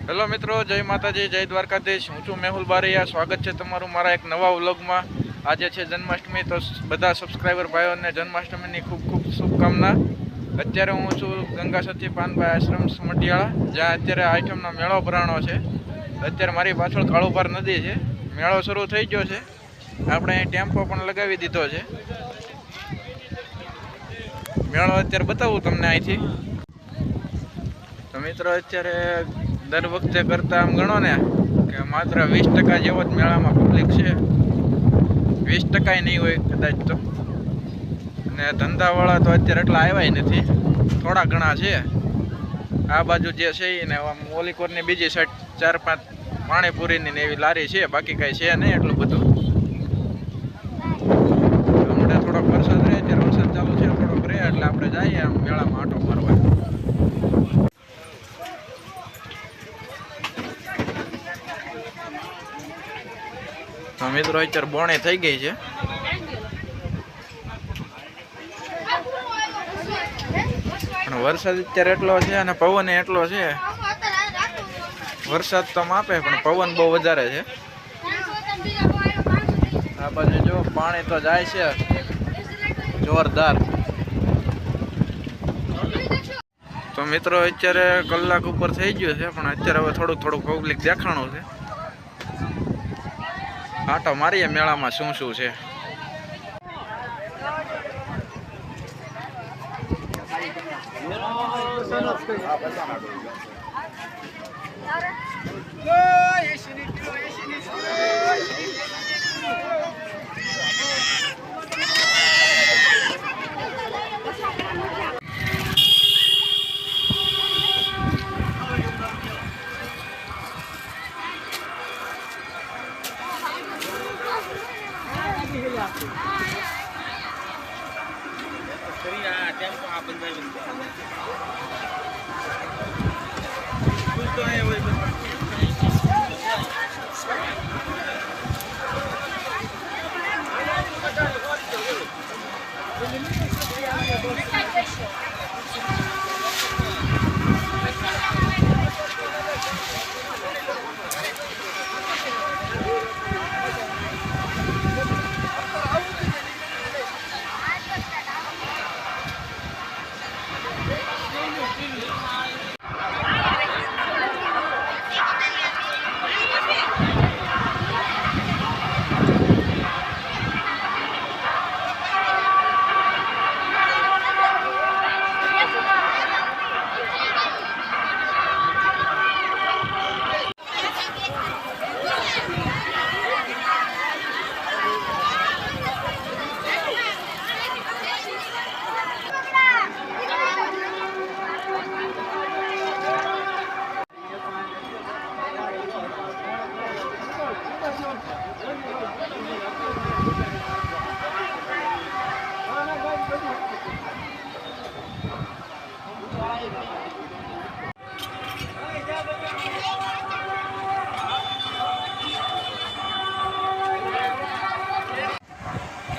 Hello મિત્રો, જય માતાજી, જય દ્વારકાધીશ। હું છું મેહુલ બારૈયા। સ્વાગત છે તમારું મારા એક નવા વ્લોગમાં। આજે છે જન્માષ્ટમી, તો બધા સબસ્ક્રાઈબર ભાઈઓને જન્માષ્ટમીની ખૂબ ખૂબ શુભકામના। અત્યારે હું છું ગંગા સતી પાનભાઈ આશ્રમ સમઢિયાળા, જ્યાં અત્યારે આઈટમનો મેળો ભરાણો છે। અત્યારે મારી પાછળ કાળુપાર નદી છે, મેળો શરૂ થઈ ગયો છે। આપણે અહીં ટેમ્પો પણ લગાવી દીધો છે। મેળો અત્યારે બતાવું તમને અહીંથી। તો મિત્રો, અત્યારે દર વખતે કરતા આમ ગણો ને કે માત્ર 20% જેવો જ મેળામાં પબ્લિક છે, 20% નહીં હોય કદાચ તો। અને ધંધાવાળા તો અત્યારે એટલા આવ્યા નથી, થોડા ઘણા છે। આ બાજુ જે છે ને ઓલી કોરની બીજી સાઈડ 4-5 પાણીપુરીની ને એવી લારી છે, બાકી કાંઈ છે નહીં એટલું બધું। હમણાં થોડોક વરસાદ રહે, અત્યારે વરસાદ ચાલુ છે, થોડોક રહે એટલે આપણે જઈએ આમ મેળામાં આંટો મારવા। તો મિત્રો, અત્યારે બોણી થઈ ગઈ છે। પણ વરસાદ અત્યારે એટલો છે અને પવન એટલો છે। વરસાદ તો માપે પણ પવન બહુ વધારે છે। આ બાજુ જો પાણી તો જાય છે જોરદાર। તો મિત્રો, અત્યારે કલાક ઉપર થઈ ગયો છે, પણ અત્યારે હવે થોડુંક પબ્લિક દેખાણું છે। આટો મારીએ મેળામાં શું શું છે।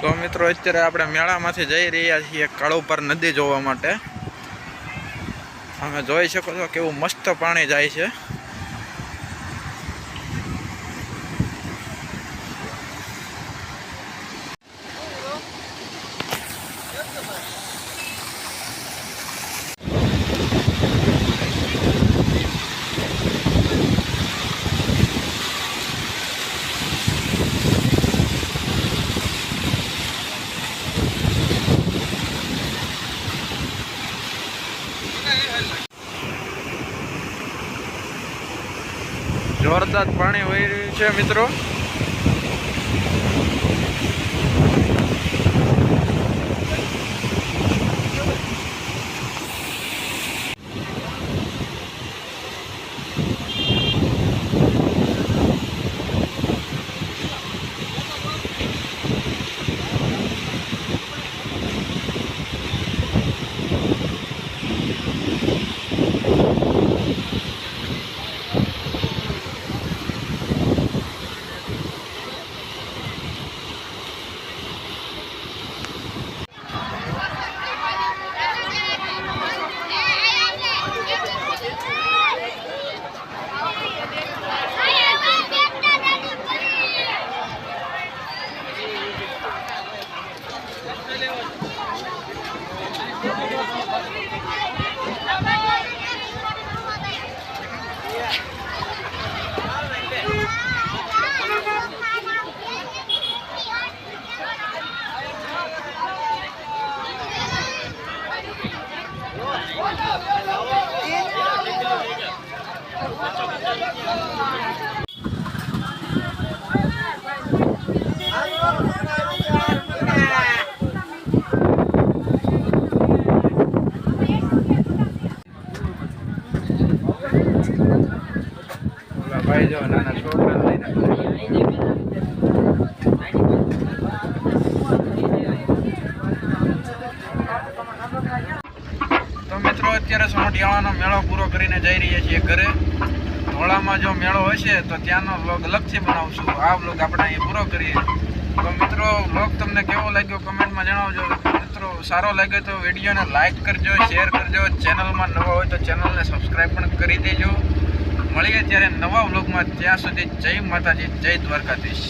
તો મિત્રો, અત્યારે આપણે મેળામાંથી જઈ રહ્યા છીએ કાળુપાર નદી જોવા માટે। તમે જોઈ શકો છો કેવું મસ્ત પાણી જાય છે। જોરદાર પાણી વહી રહ્યું છે મિત્રો। ઓલા ભાઈ જો નાના છોકરા લઈને તો મિત્રો અત્યારે સોંઢિયાળાનો મેળો પૂરો કરીને જઈ રહ્યા છીએ ઘરે. ધોળામાં જો મેળો હશે તો ત્યાંનો વ્લોગ અલગથી બનાવશું. આ વ્લોગ આપણે અહીં પૂરો કરીએ. તો મિત્રો વ્લોગ તમને કેવો લાગ્યો કમેન્ટમાં જણાવજો. મિત્રો સારો લાગે તો વિડીયોને લાઈક કરજો, શેર કરજો. ચેનલમાં નવા હોય તો ચેનલને સબસ્ક્રાઈબ પણ કરી દેજો. મળીએ ત્યારે નવા વ્લોગમાં. ત્યાં સુધી જય માતાજી, જય દ્વારકાધીશ.